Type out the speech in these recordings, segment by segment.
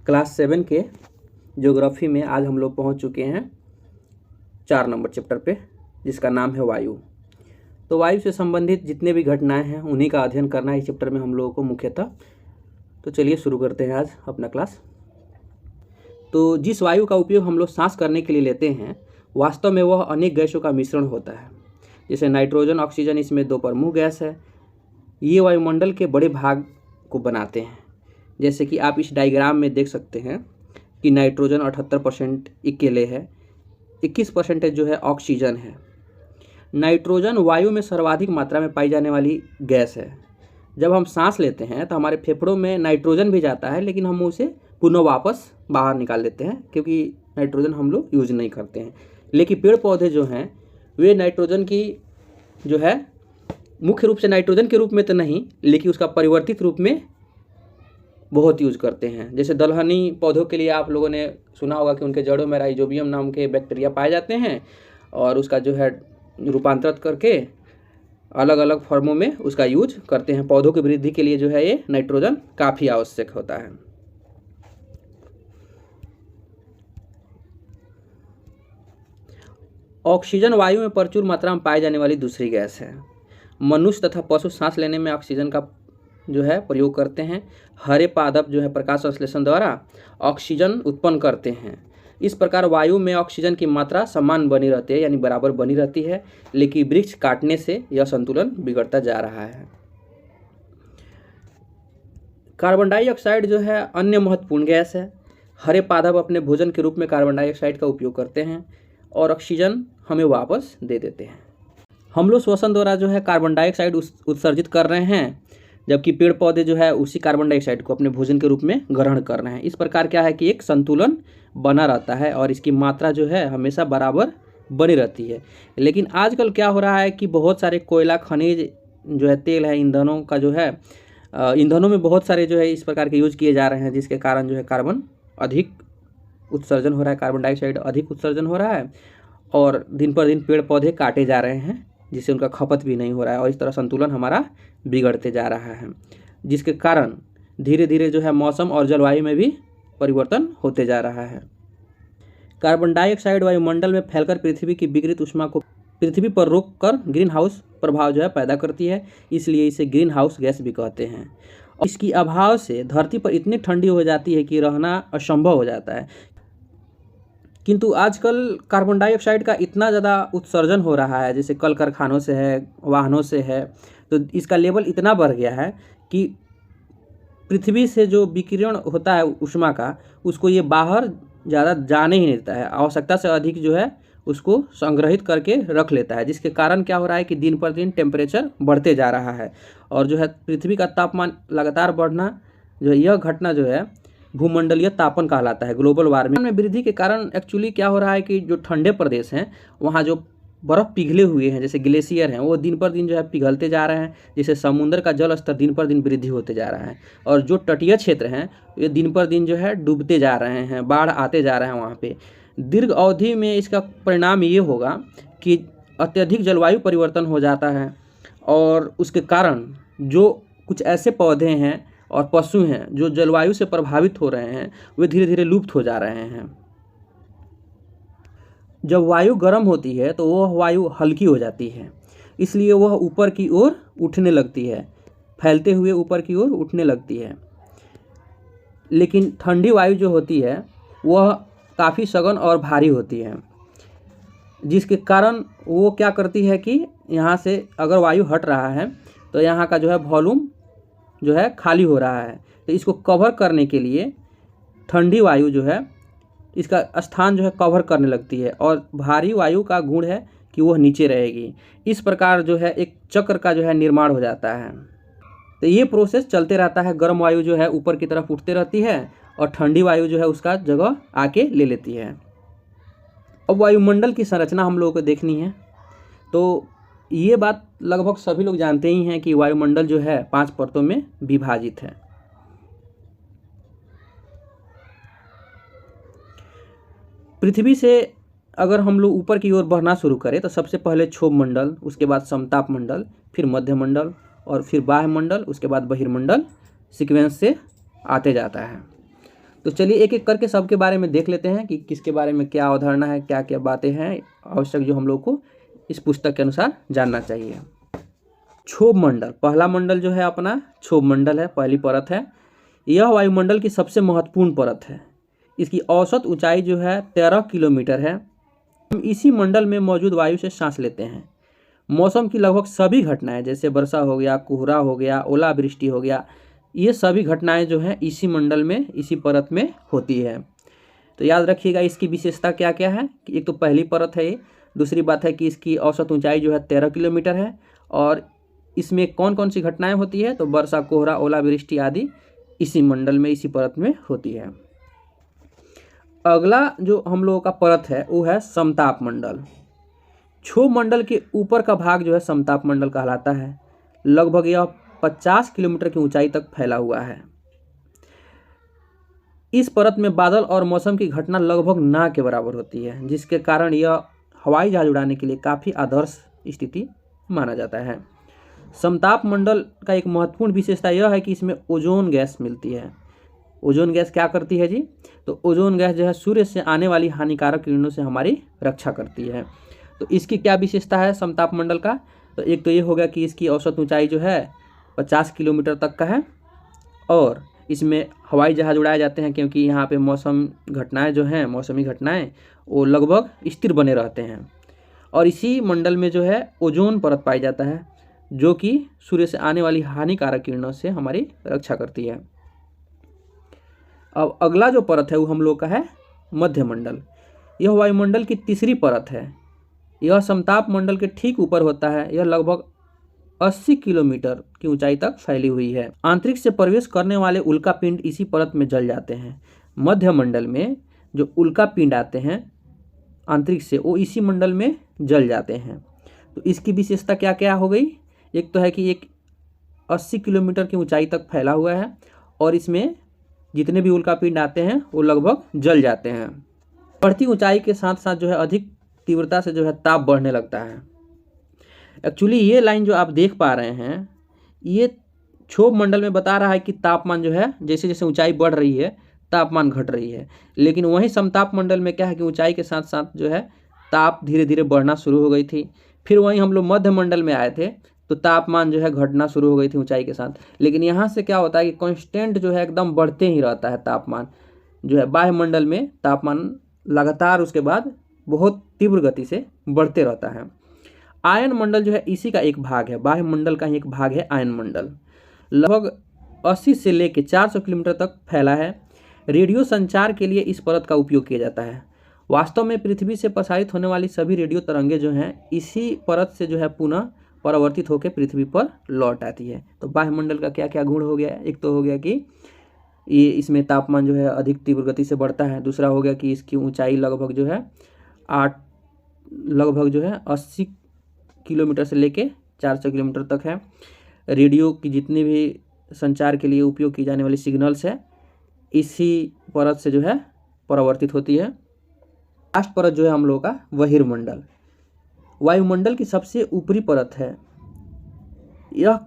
Class 7 के geography में आज हम लोग पहुंच चुके हैं 4 नंबर चैप्टर पे, जिसका नाम है वायु। तो वायु से संबंधित जितने भी घटनाएं हैं उन्हीं का अध्ययन करना है इस चैप्टर में हम लोगों को मुख्यतः। तो चलिए शुरू करते हैं आज अपना क्लास। तो जिस वायु का उपयोग हम लोग सांस करने के लिए लेते हैं, वास्तव में वह अनेक गैसों का मिश्रण होता है। जैसे नाइट्रोजन, ऑक्सीजन, इसमें 2 प्रमुख गैस है। ये वायुमंडल के बड़े भाग को बनाते हैं। जैसे कि आप इस डायग्राम में देख सकते हैं कि नाइट्रोजन 78% अकेले है, 21% जो है ऑक्सीजन है। नाइट्रोजन वायु में सर्वाधिक मात्रा में पाई जाने वाली गैस है। जब हम सांस लेते हैं तो हमारे फेफड़ों में नाइट्रोजन भी जाता है, लेकिन हम उसे पुनः वापस बाहर निकाल देते हैं क्योंकि नाइट्रोजन हम लोग यूज नहीं करते हैं। लेकिन पेड़ पौधे जो हैं वे नाइट्रोजन की जो है मुख्य रूप से नाइट्रोजन के रूप में तो नहीं, लेकिन उसका परिवर्तित रूप में बहुत यूज करते हैं। जैसे दलहनी पौधों के लिए आप लोगों ने सुना होगा कि उनके जड़ों में राइजोबियम नाम के बैक्टीरिया पाए जाते हैं और उसका जो है रूपांतरित करके अलग अलग फॉर्मों में उसका यूज करते हैं। पौधों की वृद्धि के लिए जो है ये नाइट्रोजन काफ़ी आवश्यक होता है। ऑक्सीजन वायु में प्रचुर मात्रा में पाई जाने वाली दूसरी गैस है। मनुष्य तथा पशु सांस लेने में ऑक्सीजन का जो है प्रयोग करते हैं। हरे पादप जो है प्रकाश संश्लेषण द्वारा ऑक्सीजन उत्पन्न करते हैं। इस प्रकार वायु में ऑक्सीजन की मात्रा समान बनी रहती है, यानी बराबर बनी रहती है। लेकिन वृक्ष काटने से यह संतुलन बिगड़ता जा रहा है। कार्बन डाइऑक्साइड जो है अन्य महत्वपूर्ण गैस है। हरे पादप अपने भोजन के रूप में कार्बन डाइऑक्साइड का उपयोग करते हैं और ऑक्सीजन हमें वापस दे देते हैं। हम लोग श्वसन द्वारा जो है कार्बन डाइऑक्साइड उत्सर्जित कर रहे हैं, जबकि पेड़ पौधे जो है उसी कार्बन डाइऑक्साइड को अपने भोजन के रूप में ग्रहण कर रहे हैं। इस प्रकार क्या है कि एक संतुलन बना रहता है और इसकी मात्रा जो है हमेशा बराबर बनी रहती है। लेकिन आजकल क्या हो रहा है कि बहुत सारे कोयला, खनिज जो है, तेल है, ईंधनों का जो है ईंधनों में बहुत सारे जो है इस प्रकार के यूज किए जा रहे हैं, जिसके कारण जो है कार्बन अधिक उत्सर्जन हो रहा है, कार्बन डाइऑक्साइड अधिक उत्सर्जन हो रहा है और दिन पर दिन पेड़ पौधे काटे जा रहे हैं, जिससे उनका खपत भी नहीं हो रहा है और इस तरह संतुलन हमारा बिगड़ते जा रहा है, जिसके कारण धीरे धीरे जो है मौसम और जलवायु में भी परिवर्तन होते जा रहा है। कार्बन डाइऑक्साइड वायुमंडल में फैलकर पृथ्वी की विकृत ऊष्मा को पृथ्वी पर रोककर ग्रीन हाउस प्रभाव जो है पैदा करती है, इसलिए इसे ग्रीन हाउस गैस भी कहते हैं। और इसकी अभाव से धरती पर इतनी ठंडी हो जाती है कि रहना असंभव हो जाता है। किंतु आजकल कार्बन डाइऑक्साइड का इतना ज़्यादा उत्सर्जन हो रहा है, जैसे कल कारखानों से है, वाहनों से है, तो इसका लेवल इतना बढ़ गया है कि पृथ्वी से जो विकिरण होता है ऊष्मा का, उसको ये बाहर ज़्यादा जाने ही नहीं देता है। आवश्यकता से अधिक जो है उसको संग्रहित करके रख लेता है, जिसके कारण क्या हो रहा है कि दिन पर दिन टेम्परेचर बढ़ते जा रहा है और जो है पृथ्वी का तापमान लगातार बढ़ना, जो है यह घटना जो है भूमंडलीय तापन कहलाता है, ग्लोबल वार्मिंग में वृद्धि के कारण। एक्चुअली क्या हो रहा है कि जो ठंडे प्रदेश हैं वहाँ जो बर्फ़ पिघले हुए हैं, जैसे ग्लेशियर हैं, वो दिन पर दिन जो है पिघलते जा रहे हैं, जिससे समुद्र का जल स्तर दिन पर दिन वृद्धि होते जा रहा है और जो तटीय क्षेत्र हैं ये दिन पर दिन जो है डूबते जा रहे हैं, बाढ़ आते जा रहे हैं वहाँ पे। दीर्घ अवधि में इसका परिणाम ये होगा कि अत्यधिक जलवायु परिवर्तन हो जाता है और उसके कारण जो कुछ ऐसे पौधे हैं और पशु हैं जो जलवायु से प्रभावित हो रहे हैं, वे धीरे धीरे लुप्त हो जा रहे हैं। जब वायु गर्म होती है तो वह वायु हल्की हो जाती है, इसलिए वह ऊपर की ओर उठने लगती है, फैलते हुए ऊपर की ओर उठने लगती है। लेकिन ठंडी वायु जो होती है वह काफ़ी सघन और भारी होती है, जिसके कारण वो क्या करती है कि यहाँ से अगर वायु हट रहा है तो यहाँ का जो है वॉल्यूम जो है खाली हो रहा है, तो इसको कवर करने के लिए ठंडी वायु जो है इसका स्थान जो है कवर करने लगती है और भारी वायु का गुण है कि वह नीचे रहेगी। इस प्रकार जो है एक चक्र का जो है निर्माण हो जाता है। तो ये प्रोसेस चलते रहता है। गर्म वायु जो है ऊपर की तरफ उठते रहती है और ठंडी वायु जो है उसका जगह आके ले लेती है। अब वायुमंडल की संरचना हम लोगों को देखनी है। तो ये बात लगभग सभी लोग जानते ही हैं कि वायुमंडल जो है 5 परतों में विभाजित है। पृथ्वी से अगर हम लोग ऊपर की ओर बढ़ना शुरू करें तो सबसे पहले क्षोभ मंडल, उसके बाद समताप मंडल, फिर मध्य मंडल और फिर बाह्य मंडल, उसके बाद बहिर्मंडल सीक्वेंस से आते जाता है। तो चलिए एक एक करके सबके बारे में देख लेते हैं कि किसके बारे में क्या अवधारणा है, क्या क्या बातें हैं आवश्यक जो हम लोग को इस पुस्तक के अनुसार जानना चाहिए। क्षोभ मंडल, पहला मंडल जो है अपना क्षोभ मंडल है, पहली परत है। यह वायुमंडल की सबसे महत्वपूर्ण परत है। इसकी औसत ऊंचाई जो है 13 किलोमीटर है। हम इसी मंडल में मौजूद वायु से सांस लेते हैं। मौसम की लगभग सभी घटनाएं जैसे वर्षा हो गया, कोहरा हो गया, ओलावृष्टि हो गया, ये सभी घटनाएं जो हैं इसी मंडल में, इसी परत में होती है। तो याद रखिएगा इसकी विशेषता क्या क्या है कि एक तो पहली परत है ये, दूसरी बात है कि इसकी औसत ऊंचाई जो है 13 किलोमीटर है और इसमें कौन कौन सी घटनाएं होती है तो वर्षा, कोहरा, ओलावृष्टि आदि इसी मंडल में, इसी परत में होती है। अगला जो हम लोगों का परत है वो है समताप मंडल। क्षोभ मंडल के ऊपर का भाग जो है समताप मंडल कहलाता है। लगभग यह 50 किलोमीटर की ऊंचाई तक फैला हुआ है। इस परत में बादल और मौसम की घटना लगभग ना के बराबर होती है, जिसके कारण यह हवाई जहाज उड़ाने के लिए काफ़ी आदर्श स्थिति माना जाता है। समताप मंडल का एक महत्वपूर्ण विशेषता यह है कि इसमें ओजोन गैस मिलती है। ओजोन गैस क्या करती है जी? तो ओजोन गैस जो है सूर्य से आने वाली हानिकारक किरणों से हमारी रक्षा करती है। तो इसकी क्या विशेषता है समताप मंडल का? तो एक तो ये होगा कि इसकी औसत ऊंचाई जो है 50 किलोमीटर तक का है और इसमें हवाई जहाज उड़ाए जाते हैं, क्योंकि यहाँ पे मौसम घटनाएं जो हैं, मौसमी घटनाएं वो लगभग स्थिर बने रहते हैं। और इसी मंडल में जो है ओजोन परत पाई जाता है जो कि सूर्य से आने वाली हानिकारक किरणों से हमारी रक्षा करती है। अब अगला जो परत है वो हम लोग का है मध्य मंडल। यह वायुमंडल की तीसरी परत है। यह समताप मंडल के ठीक ऊपर होता है। यह लगभग 80 किलोमीटर की ऊंचाई तक फैली हुई है। अंतरिक्ष से प्रवेश करने वाले उल्कापिंड इसी परत में जल जाते हैं। मध्य मंडल में जो उल्कापिंड आते हैं अंतरिक्ष से वो इसी मंडल में जल जाते हैं। तो इसकी विशेषता क्या क्या हो गई? एक तो है कि एक 80 किलोमीटर की ऊंचाई तक फैला हुआ है और इसमें जितने भी उल्कापिंड आते हैं वो लगभग जल जाते हैं। बढ़ती ऊंचाई के साथ साथ जो है अधिक तीव्रता से जो है ताप बढ़ने लगता है। एक्चुअली ये लाइन जो आप देख पा रहे हैं ये क्षोभ मंडल में बता रहा है कि तापमान जो है जैसे जैसे ऊंचाई बढ़ रही है तापमान घट रही है, लेकिन वहीं समताप मंडल में क्या है कि ऊंचाई के साथ साथ जो है ताप धीरे धीरे बढ़ना शुरू हो गई थी। फिर वहीं हम लोग मध्य मंडल में आए थे तो तापमान जो है घटना शुरू हो गई थी ऊंचाई के साथ। लेकिन यहाँ से क्या होता है कि कांस्टेंट जो है एकदम बढ़ते ही रहता है तापमान जो है। बाह्य मंडल में तापमान लगातार उसके बाद बहुत तीव्र गति से बढ़ते रहता है। आयन मंडल जो है इसी का एक भाग है, बाह्य मंडल का ही एक भाग है आयन मंडल। लगभग 80 से लेकर 400 किलोमीटर तक फैला है। रेडियो संचार के लिए इस परत का उपयोग किया जाता है। वास्तव में पृथ्वी से प्रसारित होने वाली सभी रेडियो तरंगे जो हैं इसी परत से जो है पुनः परावर्तित होकर पृथ्वी पर लौट आती है। तो बाह्य मंडल का क्या क्या गुण हो गया? एक तो हो गया कि ये इसमें तापमान जो है अधिक तीव्र गति से बढ़ता है। दूसरा हो गया कि इसकी ऊंचाई लगभग जो है 80 किलोमीटर से लेके 400 किलोमीटर तक है। रेडियो की जितनी भी संचार के लिए उपयोग की जाने वाली सिग्नल्स है इसी परत से जो है परावर्तित होती है। लास्ट परत जो है हम लोगों का बहिर्मंडल, वायुमंडल की सबसे ऊपरी परत है। यह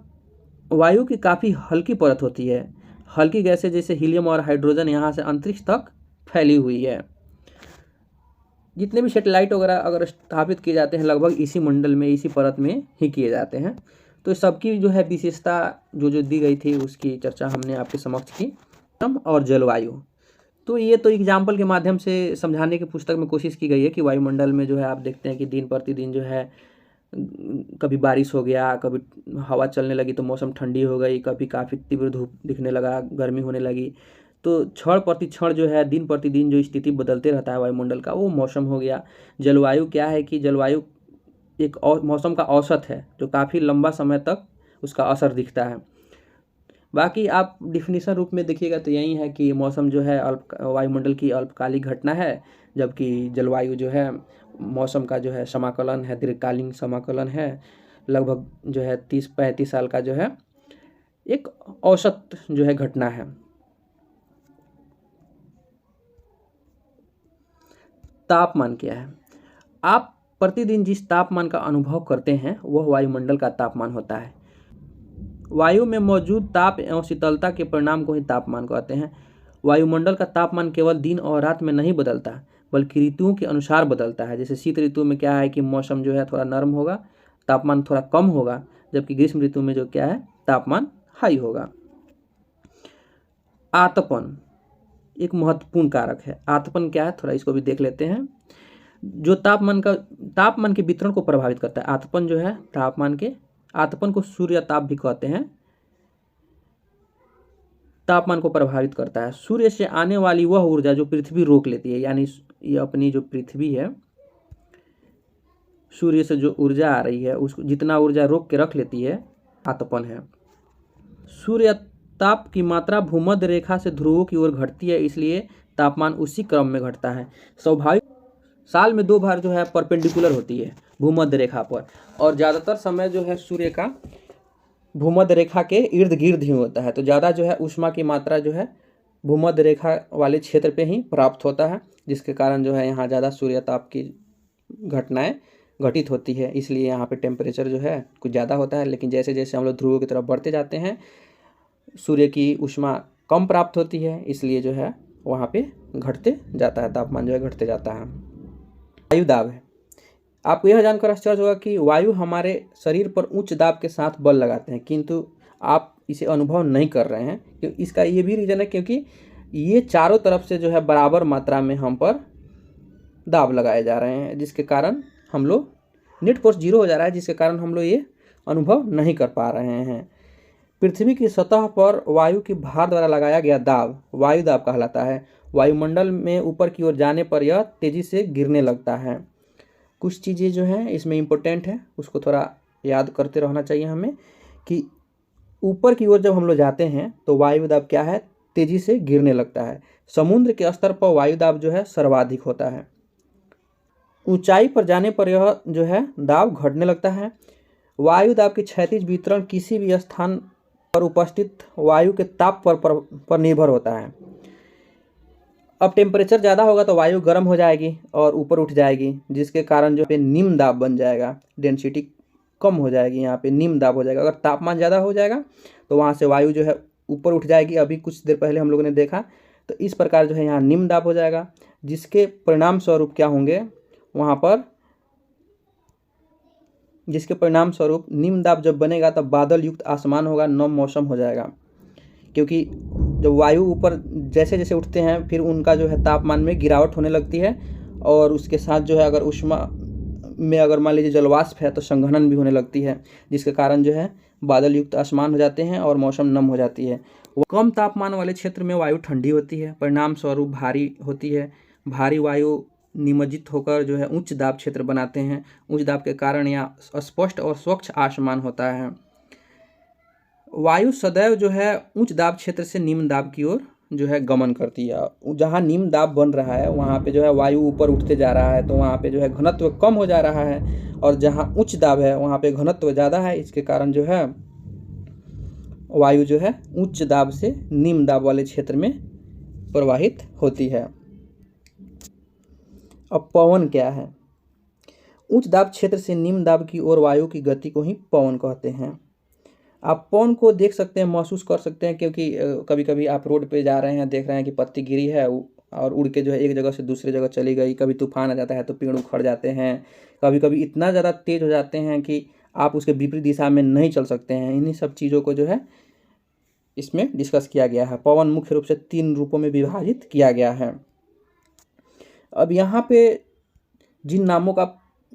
वायु की काफ़ी हल्की परत होती है। हल्की गैसें जैसे हीलियम और हाइड्रोजन यहाँ से अंतरिक्ष तक फैली हुई है। जितने भी सैटेलाइट वगैरह अगर स्थापित किए जाते हैं लगभग इसी मंडल में, इसी परत में ही किए जाते हैं। तो सबकी जो है विशेषता जो दी गई थी उसकी चर्चा हमने आपके समक्ष की। और जलवायु, तो ये तो एग्जाम्पल के माध्यम से समझाने की पुस्तक में कोशिश की गई है कि वायुमंडल में जो है आप देखते हैं कि दिन प्रतिदिन जो है कभी बारिश हो गया, कभी हवा चलने लगी तो मौसम ठंडी हो गई, कभी काफ़ी तीव्र धूप दिखने लगा, गर्मी होने लगी। तो क्षण प्रति क्षण जो है दिन प्रतिदिन जो स्थिति बदलते रहता है वायुमंडल का वो मौसम हो गया। जलवायु क्या है कि जलवायु एक मौसम का औसत है जो काफ़ी लंबा समय तक उसका असर दिखता है। बाकी आप डिफिनीशन रूप में देखिएगा तो यही है कि मौसम जो है वायुमंडल की अल्पकालिक घटना है, जबकि जलवायु जो है मौसम का जो है समाकलन है, दीर्घकालीन समाकलन है। लगभग जो है 30-35 साल का जो है एक औसत जो है घटना है। तापमान क्या है? आप प्रतिदिन जिस तापमान का अनुभव करते हैं वह वायुमंडल का तापमान होता है। वायु में मौजूद ताप एवं शीतलता के परिणाम को ही तापमान कहते हैं। वायुमंडल का तापमान केवल दिन और रात में नहीं बदलता बल्कि ऋतुओं के अनुसार बदलता है। जैसे शीत ऋतु में क्या है कि मौसम जो है थोड़ा नरम होगा, तापमान थोड़ा कम होगा, जबकि ग्रीष्म ऋतु में जो क्या है तापमान हाई होगा। आतपन एक महत्वपूर्ण कारक है। आतपन क्या है, थोड़ा इसको भी देख लेते हैं। जो तापमान के वितरण को प्रभावित करता है। आतपन जो है आतपन को सूर्य ताप भी कहते हैं, तापमान को प्रभावित करता है। सूर्य से आने वाली वह ऊर्जा जो पृथ्वी रोक लेती है, यानी ये अपनी जो पृथ्वी है, सूर्य से जो ऊर्जा आ रही है उसको जितना ऊर्जा रोक के रख लेती है, आतपन है। सूर्य ताप की मात्रा भूमध्य रेखा से ध्रुवों की ओर घटती है, इसलिए तापमान उसी क्रम में घटता है। स्वाभाविक साल में 2 बार जो है परपेंडिकुलर होती है भूमध्य रेखा पर, और ज़्यादातर समय जो है सूर्य का भूमध्य रेखा के इर्द गिर्द ही होता है। तो ज़्यादा जो है ऊष्मा की मात्रा जो है भूमध्य रेखा वाले क्षेत्र पे ही प्राप्त होता है, जिसके कारण जो है यहाँ ज़्यादा सूर्य ताप की घटनाएं घटित होती है। इसलिए यहाँ पे टेम्परेचर जो है कुछ ज़्यादा होता है। लेकिन जैसे जैसे हम लोग ध्रुवों की तरफ बढ़ते जाते हैं, सूर्य की ऊष्मा कम प्राप्त होती है, इसलिए जो है वहाँ पे घटते जाता है, तापमान जो है घटते जाता है। वायु दाब है। आपको यह जानकर आश्चर्य होगा कि वायु हमारे शरीर पर उच्च दाब के साथ बल लगाते हैं, किंतु आप इसे अनुभव नहीं कर रहे हैं। क्योंकि इसका ये भी रीज़न है क्योंकि ये चारों तरफ से जो है बराबर मात्रा में हम पर दाब लगाए जा रहे हैं, जिसके कारण हम लोग नेट फोर्स 0 हो जा रहा है, जिसके कारण हम लोग ये अनुभव नहीं कर पा रहे हैं। पृथ्वी की सतह पर वायु की भार द्वारा लगाया गया दाब वायु दाब कहलाता है। वायुमंडल में ऊपर की ओर जाने पर यह तेजी से गिरने लगता है। कुछ चीज़ें जो हैं इसमें इम्पोर्टेंट है, उसको थोड़ा याद करते रहना चाहिए हमें कि ऊपर की ओर जब हम लोग जाते हैं तो वायु दाब क्या है, तेजी से गिरने लगता है। समुद्र के स्तर पर वायु दाब जो है सर्वाधिक होता है। ऊंचाई पर जाने पर यह जो है दाब घटने लगता है। वायु दाब की क्षैतिज वितरण किसी भी स्थान पर उपस्थित वायु के ताप पर निर्भर होता है। अब टेम्परेचर ज़्यादा होगा तो वायु गर्म हो जाएगी और ऊपर उठ जाएगी, जिसके कारण जो पे निम्न दाब बन जाएगा, डेंसिटी कम हो जाएगी, यहाँ पे निम्न दाब हो जाएगा। अगर तापमान ज़्यादा हो जाएगा तो वहाँ से वायु जो है ऊपर उठ जाएगी। अभी कुछ देर पहले हम लोगों ने देखा, तो इस प्रकार जो है यहाँ निम्न दाब हो जाएगा, जिसके परिणाम स्वरूप क्या होंगे वहाँ पर, जिसके परिणाम स्वरूप निम्न दाब जब बनेगा तब बादल युक्त आसमान होगा, नम मौसम हो जाएगा। क्योंकि जब वायु ऊपर जैसे जैसे उठते हैं फिर उनका जो है तापमान में गिरावट होने लगती है, और उसके साथ जो है अगर ऊष्मा में अगर मान लीजिए जलवाष्प है तो संघनन भी होने लगती है, जिसके कारण जो है बादल युक्त आसमान हो जाते हैं और मौसम नम हो जाती है। कम तापमान वाले क्षेत्र में वायु ठंडी होती है, परिणाम स्वरूप भारी होती है। भारी वायु निमज्जित होकर जो है उच्च दाब क्षेत्र बनाते हैं। उच्च दाब के कारण यहाँ स्पष्ट और स्वच्छ आसमान होता है। वायु सदैव जो है उच्च दाब क्षेत्र से निम्न दाब की ओर जो है गमन करती है। जहाँ निम्न दाब बन रहा है वहाँ पे जो है वायु ऊपर उठते जा रहा है, तो वहाँ पे जो है घनत्व कम हो जा रहा है, और जहाँ उच्च दाब है वहाँ पे घनत्व ज़्यादा है। इसके कारण जो है वायु जो है उच्च दाब से निम्न दाब वाले क्षेत्र में प्रवाहित होती है। अब पवन क्या है? उच्च दाब क्षेत्र से निम्न दाब की ओर वायु की गति को ही पवन कहते हैं। आप पवन को देख सकते हैं, महसूस कर सकते हैं, क्योंकि कभी कभी आप रोड पे जा रहे हैं, देख रहे हैं कि पत्ती गिरी है और उड़ के जो है एक जगह से दूसरी जगह चली गई। कभी तूफान आ जाता है तो पेड़ उखड़ जाते हैं। कभी कभी इतना ज़्यादा तेज हो जाते हैं कि आप उसके विपरीत दिशा में नहीं चल सकते हैं। इन्हीं सब चीज़ों को जो है इसमें डिस्कस किया गया है। पवन मुख्य रूप से 3 रूपों में विभाजित किया गया है। अब यहाँ पे जिन नामों का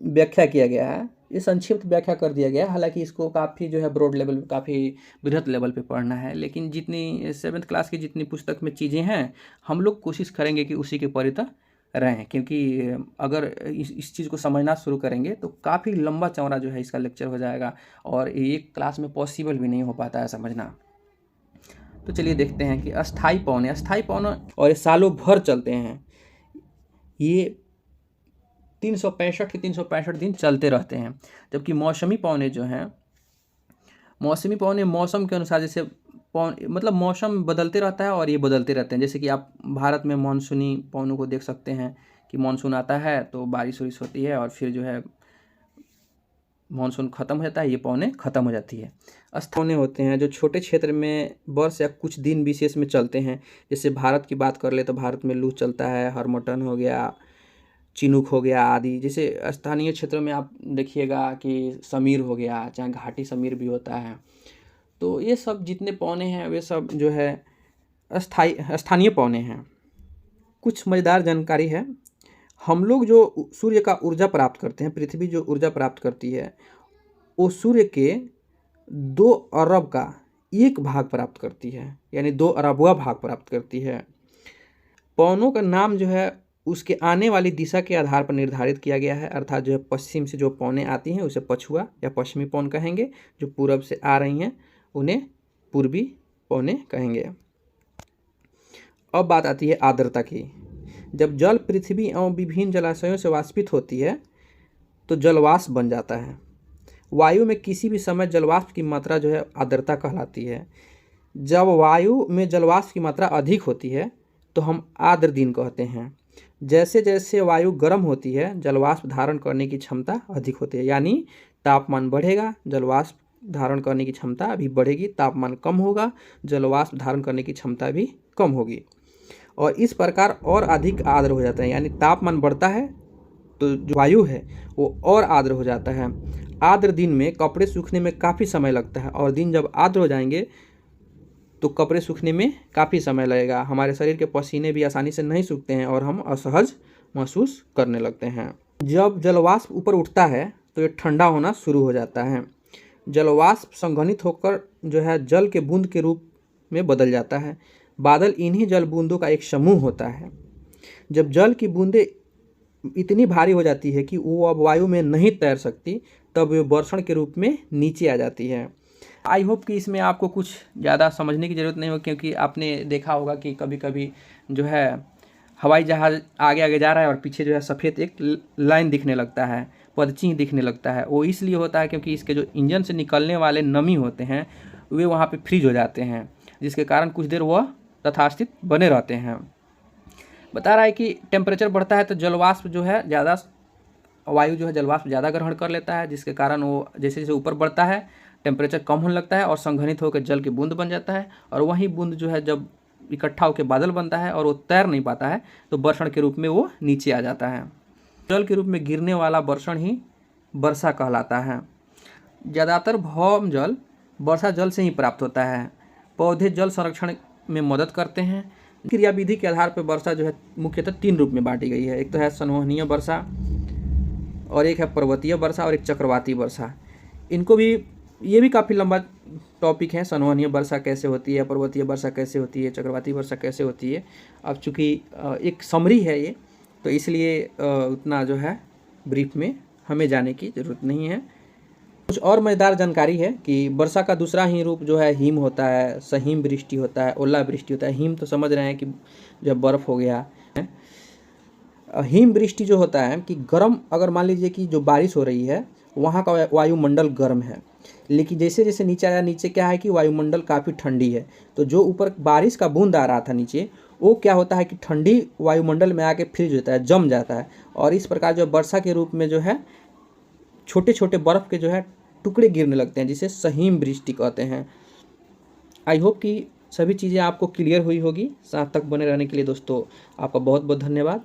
व्याख्या किया गया है ये संक्षिप्त व्याख्या कर दिया गया है। हालांकि इसको काफ़ी जो है ब्रॉड लेवल पे, काफ़ी बृहत लेवल पे पढ़ना है, लेकिन जितनी 7th क्लास की जितनी पुस्तक में चीज़ें हैं हम लोग कोशिश करेंगे कि उसी के परितः रहें, क्योंकि अगर इस चीज़ को समझना शुरू करेंगे तो काफ़ी लंबा चौड़ा जो है इसका लेक्चर हो जाएगा, और एक क्लास में पॉसिबल भी नहीं हो पाता है समझना। तो चलिए देखते हैं कि अस्थाई पवन है। अस्थाई पवन और ये सालों भर चलते हैं। ये 365 के 365 दिन चलते रहते हैं। जबकि मौसमी पवनें जो हैं, मौसमी पवनें मौसम के अनुसार, जैसे पवन मतलब मौसम बदलते रहता है और ये बदलते रहते हैं। जैसे कि आप भारत में मानसूनी पवनों को देख सकते हैं कि मानसून आता है तो बारिश वारिश होती है और फिर जो है मानसून ख़त्म हो जाता है, ये पौने ख़त्म हो जाती है। स्थानीय होते हैं जो छोटे क्षेत्र में वर्ष या कुछ दिन विशेष में चलते हैं। जैसे भारत की बात कर ले तो भारत में लू चलता है, हरमटन हो गया, चिनूक हो गया आदि। जैसे स्थानीय क्षेत्रों में आप देखिएगा कि समीर हो गया, चाहे घाटी समीर भी होता है। तो ये सब जितने पौने हैं वे सब जो है स्थानीय पौने हैं। कुछ मज़ेदार जानकारी है, हम लोग जो सूर्य का ऊर्जा प्राप्त करते हैं, पृथ्वी जो ऊर्जा प्राप्त करती है वो सूर्य के 2 अरब का 1 भाग प्राप्त करती है, यानी 2 अरबवां भाग प्राप्त करती है। पौनों का नाम जो है उसके आने वाली दिशा के आधार पर निर्धारित किया गया है, अर्थात जो है पश्चिम से जो पौने आती हैं उसे पछुआ या पश्चिमी पौन कहेंगे, जो पूरब से आ रही हैं उन्हें पूर्वी पौने कहेंगे। अब बात आती है आर्द्रता की। जब जल पृथ्वी एवं विभिन्न जलाशयों से वाष्पित होती है तो जलवाष्प बन जाता है। वायु में किसी भी समय जलवाष्प की मात्रा जो है आर्द्रता कहलाती है। जब वायु में जलवाष्प की मात्रा अधिक होती है तो हम आर्द्र दिन कहते हैं। जैसे जैसे वायु गर्म होती है जलवाष्प धारण करने की क्षमता अधिक होती है, यानी तापमान बढ़ेगा, जलवाष्प धारण करने की क्षमता भी बढ़ेगी, तापमान कम होगा, जलवाष्प धारण करने की क्षमता भी कम होगी, और इस प्रकार और अधिक आर्द्र हो जाता है। यानी तापमान बढ़ता है तो जो वायु है वो और आर्द्र हो जाता है। आर्द्र दिन में कपड़े सूखने में काफ़ी समय लगता है, और दिन जब आर्द्र हो जाएंगे तो कपड़े सूखने में काफ़ी समय लगेगा। हमारे शरीर के पसीने भी आसानी से नहीं सूखते हैं और हम असहज महसूस करने लगते हैं। जब जलवाष्प ऊपर उठता है तो ये ठंडा होना शुरू हो जाता है। जलवाष्प संघनित होकर जो है जल के बूंद के रूप में बदल जाता है। बादल इन्हीं जल बूंदों का एक समूह होता है। जब जल की बूंदें इतनी भारी हो जाती है कि वो अब वायु में नहीं तैर सकती, तब वे वर्षण के रूप में नीचे आ जाती है। आई होप कि इसमें आपको कुछ ज़्यादा समझने की ज़रूरत नहीं हो, क्योंकि आपने देखा होगा कि कभी कभी जो है हवाई जहाज़ आगे आगे जा रहा है और पीछे जो है सफ़ेद एक लाइन दिखने लगता है, पदचिन्ह दिखने लगता है। वो इसलिए होता है क्योंकि इसके जो इंजन से निकलने वाले नमी होते हैं वे वहाँ पे फ्रीज हो जाते हैं, जिसके कारण कुछ देर वह तथास्थित बने रहते हैं। बता रहा है कि टेम्परेचर बढ़ता है तो जलवाष्प जो है ज़्यादा, वायु जो है जलवाष्प ज़्यादा ग्रहण कर लेता है, जिसके कारण वो जैसे जैसे ऊपर बढ़ता है टेम्परेचर कम होने लगता है और संघनित होकर जल की बूंद बन जाता है, और वही बूंद जो है जब इकट्ठा होकर बादल बनता है और वो तैर नहीं पाता है तो वर्षण के रूप में वो नीचे आ जाता है। जल के रूप में गिरने वाला वर्षण ही वर्षा कहलाता है। ज़्यादातर भौम जल वर्षा जल से ही प्राप्त होता है। पौधे जल संरक्षण में मदद करते हैं। क्रियाविधि के आधार पर वर्षा जो है मुख्यतः 3 रूप में बांटी गई है। एक तो है संवहनीय वर्षा, और एक है पर्वतीय वर्षा, और एक चक्रवाती वर्षा। इनको भी, ये भी काफ़ी लंबा टॉपिक है, संवहनीय वर्षा कैसे होती है, पर्वतीय वर्षा कैसे होती है, चक्रवाती वर्षा कैसे होती है। अब चूँकि एक समरी है ये, तो इसलिए उतना जो है ब्रीफ में हमें जाने की ज़रूरत नहीं है। कुछ और मज़ेदार जानकारी है कि वर्षा का दूसरा ही रूप जो है हिम होता है, सहीम वृष्टि होता है, ओलावृष्टि होता है। हिम तो समझ रहे हैं कि जब बर्फ़ हो गया है। हिम वृष्टि जो होता है कि गर्म, अगर मान लीजिए कि जो बारिश हो रही है वहाँ का वायुमंडल गर्म है, लेकिन जैसे जैसे नीचे आया, नीचे क्या है कि वायुमंडल काफ़ी ठंडी है, तो जो ऊपर बारिश का बूंद आ रहा था नीचे, वो क्या होता है कि ठंडी वायुमंडल में आके फ्रीज होता है, जम जाता है, और इस प्रकार जो वर्षा के रूप में जो है छोटे छोटे बर्फ़ के जो है टुकड़े गिरने लगते हैं, जिसे सहीम वृष्टि कहते हैं। आई होप कि सभी चीज़ें आपको क्लियर हुई होगी। साथ तक बने रहने के लिए दोस्तों आपका बहुत बहुत धन्यवाद।